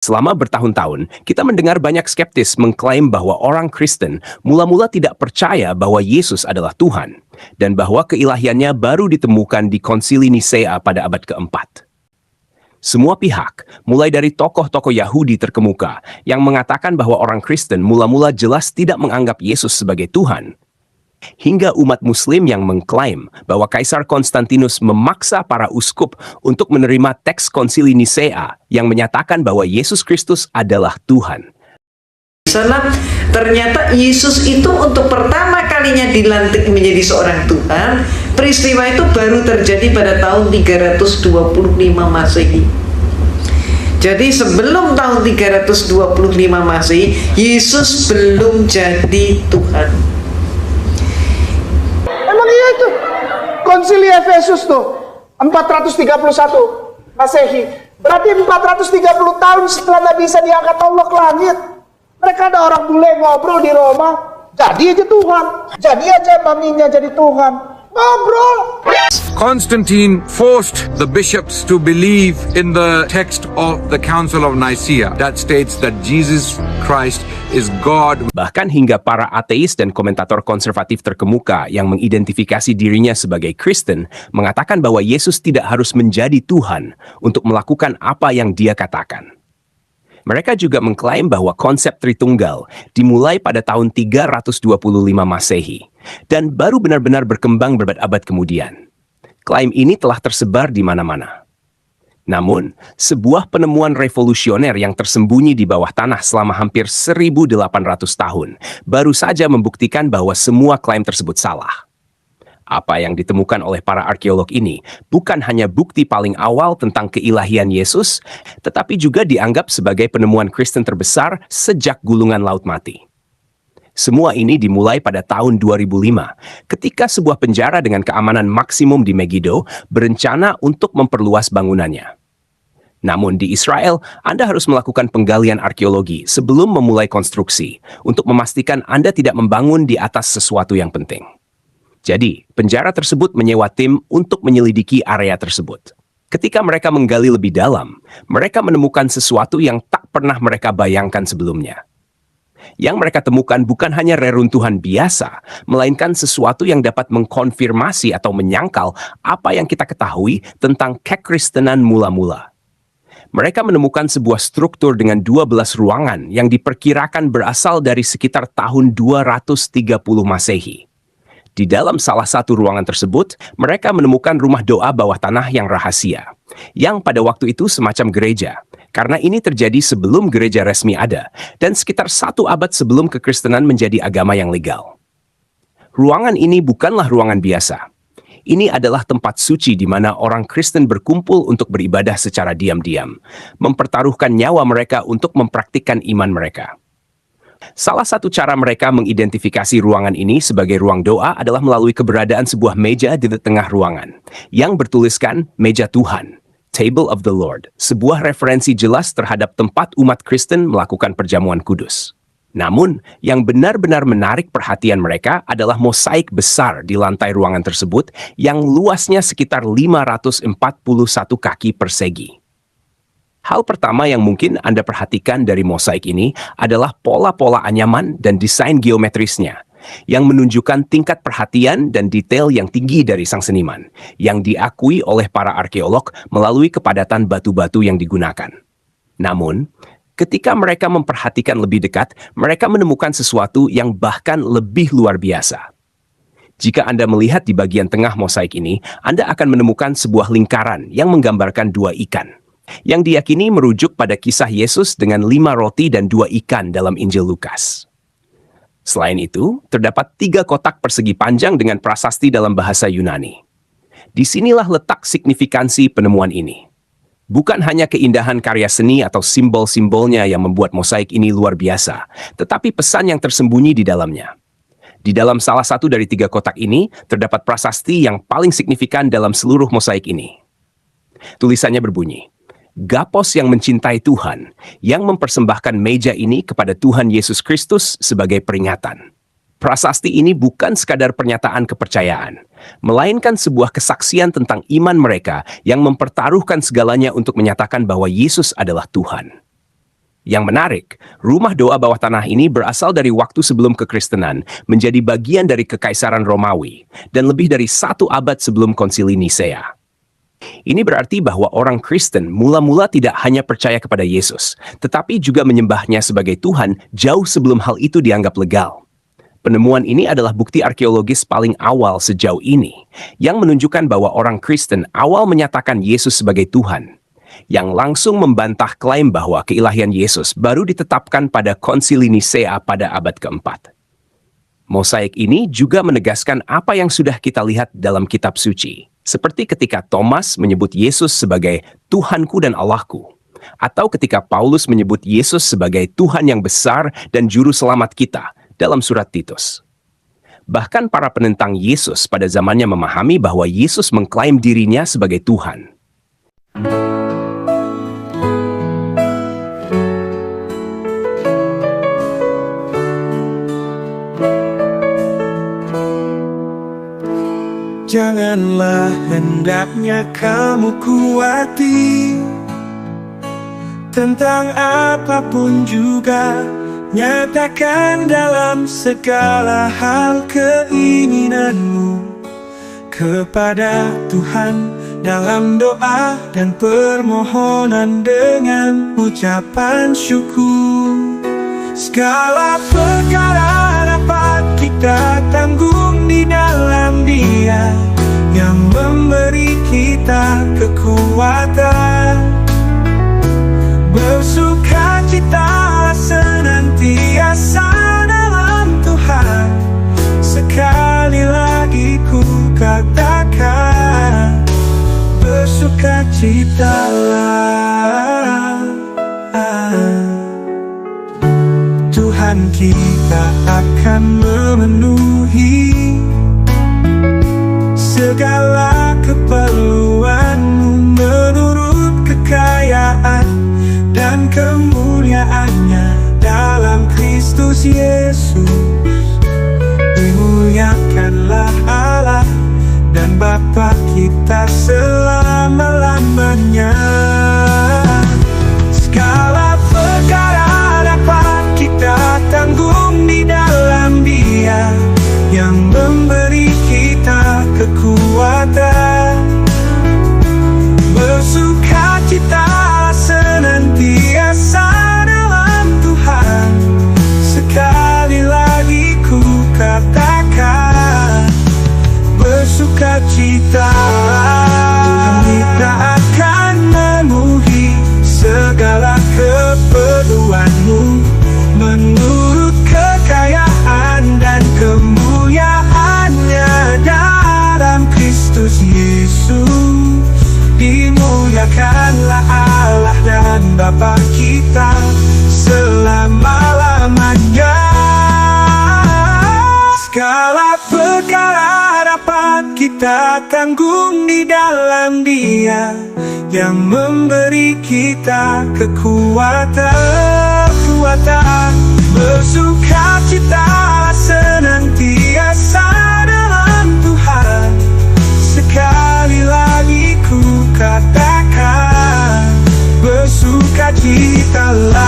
Selama bertahun-tahun, kita mendengar banyak skeptis mengklaim bahwa orang Kristen mula-mula tidak percaya bahwa Yesus adalah Tuhan, dan bahwa keilahiannya baru ditemukan di Konsili Nisea pada abad keempat. Semua pihak, mulai dari tokoh-tokoh Yahudi terkemuka, yang mengatakan bahwa orang Kristen mula-mula jelas tidak menganggap Yesus sebagai Tuhan, hingga umat Muslim yang mengklaim bahwa Kaisar Konstantinus memaksa para uskup untuk menerima teks Konsili Nisea yang menyatakan bahwa Yesus Kristus adalah Tuhan. Sana ternyata Yesus itu untuk pertama kalinya dilantik menjadi seorang Tuhan. Peristiwa itu baru terjadi pada tahun 325 Masehi. Jadi sebelum tahun 325 Masehi, Yesus belum jadi Tuhan. Emang iya itu Konsili Efesus tuh 431 Masehi. Berarti 430 tahun setelah Nabi Isa diangkat Allah ke langit. Mereka ada orang bule ngobrol di Roma, jadi aja Tuhan. Jadi aja maminya jadi Tuhan. Ngobrol. Constantine forced the bishops to believe in the text of the Council of Nicaea that states that Jesus Christ is God. Bahkan hingga para ateis dan komentator konservatif terkemuka yang mengidentifikasi dirinya sebagai Kristen mengatakan bahwa Yesus tidak harus menjadi Tuhan untuk melakukan apa yang dia katakan. Mereka juga mengklaim bahwa konsep Tritunggal dimulai pada tahun 325 Masehi dan baru benar-benar berkembang berabad-abad kemudian. Klaim ini telah tersebar di mana-mana. Namun, sebuah penemuan revolusioner yang tersembunyi di bawah tanah selama hampir 1.800 tahun baru saja membuktikan bahwa semua klaim tersebut salah. Apa yang ditemukan oleh para arkeolog ini bukan hanya bukti paling awal tentang keilahian Yesus, tetapi juga dianggap sebagai penemuan Kristen terbesar sejak gulungan Laut Mati. Semua ini dimulai pada tahun 2005, ketika sebuah penjara dengan keamanan maksimum di Megiddo berencana untuk memperluas bangunannya. Namun di Israel, Anda harus melakukan penggalian arkeologi sebelum memulai konstruksi, untuk memastikan Anda tidak membangun di atas sesuatu yang penting. Jadi, penjara tersebut menyewa tim untuk menyelidiki area tersebut. Ketika mereka menggali lebih dalam, mereka menemukan sesuatu yang tak pernah mereka bayangkan sebelumnya. Yang mereka temukan bukan hanya reruntuhan biasa, melainkan sesuatu yang dapat mengkonfirmasi atau menyangkal apa yang kita ketahui tentang kekristenan mula-mula. Mereka menemukan sebuah struktur dengan 12 ruangan yang diperkirakan berasal dari sekitar tahun 230 Masehi. Di dalam salah satu ruangan tersebut, mereka menemukan rumah doa bawah tanah yang rahasia, yang pada waktu itu semacam gereja, karena ini terjadi sebelum gereja resmi ada, dan sekitar 1 abad sebelum kekristenan menjadi agama yang legal. Ruangan ini bukanlah ruangan biasa. Ini adalah tempat suci di mana orang Kristen berkumpul untuk beribadah secara diam-diam, mempertaruhkan nyawa mereka untuk mempraktikkan iman mereka. Salah satu cara mereka mengidentifikasi ruangan ini sebagai ruang doa adalah melalui keberadaan sebuah meja di tengah ruangan, yang bertuliskan meja Tuhan, Table of the Lord, sebuah referensi jelas terhadap tempat umat Kristen melakukan perjamuan kudus. Namun, yang benar-benar menarik perhatian mereka adalah mosaik besar di lantai ruangan tersebut yang luasnya sekitar 541 kaki persegi. Hal pertama yang mungkin Anda perhatikan dari mosaik ini adalah pola-pola anyaman dan desain geometrisnya, yang menunjukkan tingkat perhatian dan detail yang tinggi dari sang seniman, yang diakui oleh para arkeolog melalui kepadatan batu-batu yang digunakan. Namun, ketika mereka memperhatikan lebih dekat, mereka menemukan sesuatu yang bahkan lebih luar biasa. Jika Anda melihat di bagian tengah mosaik ini, Anda akan menemukan sebuah lingkaran yang menggambarkan 2 ikan, yang diyakini merujuk pada kisah Yesus dengan 5 roti dan 2 ikan dalam Injil Lukas. Selain itu, terdapat 3 kotak persegi panjang dengan prasasti dalam bahasa Yunani. Disinilah letak signifikansi penemuan ini. Bukan hanya keindahan karya seni atau simbol-simbolnya yang membuat mosaik ini luar biasa, tetapi pesan yang tersembunyi di dalamnya. Di dalam salah satu dari 3 kotak ini, terdapat prasasti yang paling signifikan dalam seluruh mosaik ini. Tulisannya berbunyi, Gapos yang mencintai Tuhan, yang mempersembahkan meja ini kepada Tuhan Yesus Kristus sebagai peringatan. Prasasti ini bukan sekadar pernyataan kepercayaan, melainkan sebuah kesaksian tentang iman mereka yang mempertaruhkan segalanya untuk menyatakan bahwa Yesus adalah Tuhan. Yang menarik, rumah doa bawah tanah ini berasal dari waktu sebelum kekristenan, menjadi bagian dari Kekaisaran Romawi, dan lebih dari 1 abad sebelum Konsili Nisea. Ini berarti bahwa orang Kristen mula-mula tidak hanya percaya kepada Yesus, tetapi juga menyembahnya sebagai Tuhan jauh sebelum hal itu dianggap legal. Penemuan ini adalah bukti arkeologis paling awal sejauh ini, yang menunjukkan bahwa orang Kristen awal menyatakan Yesus sebagai Tuhan, yang langsung membantah klaim bahwa keilahian Yesus baru ditetapkan pada Konsili Nisea pada abad keempat. Mosaik ini juga menegaskan apa yang sudah kita lihat dalam kitab suci, seperti ketika Thomas menyebut Yesus sebagai Tuhanku dan Allahku, atau ketika Paulus menyebut Yesus sebagai Tuhan yang besar dan juru selamat kita dalam surat Titus. Bahkan para penentang Yesus pada zamannya memahami bahwa Yesus mengklaim dirinya sebagai Tuhan. Janganlah hendaknya kamu khawatir tentang apapun juga. Nyatakan dalam segala hal keinginanmu kepada Tuhan dalam doa dan permohonan dengan ucapan syukur. Segala perkara dapat kita tanggung di dalam Dia yang memberi kita kekuatan. Bersukacita senantiasa dalam Tuhan. Sekali lagi ku katakan, bersukacitalah. Tuhan kita akan memenuhi segala keperluanmu menurut kekayaan dan kemuliaannya dalam Kristus Yesus. Dimuliakanlah Allah dan Bapa kita selama-lamanya. Segala perkara dapat kita tanggung di dalam Dia yang memberi kita kekuatan. Bersukacita senantiasa dalam Tuhan. Sekali lagi ku katakan, bersukacita. Kita akan memenuhi segala keperluanmu menurut kekayaan dan kemuliaannya dalam Kristus Yesus. Dimuliakanlah Allah dan Bapa kita selama-lamanya. Segala perkara dapat kita tanggung di dalam Dia yang memberi kita kekuatan. Bersukacita senantiasa dalam Tuhan. Sekali lagi ku katakan, bersukacitalah.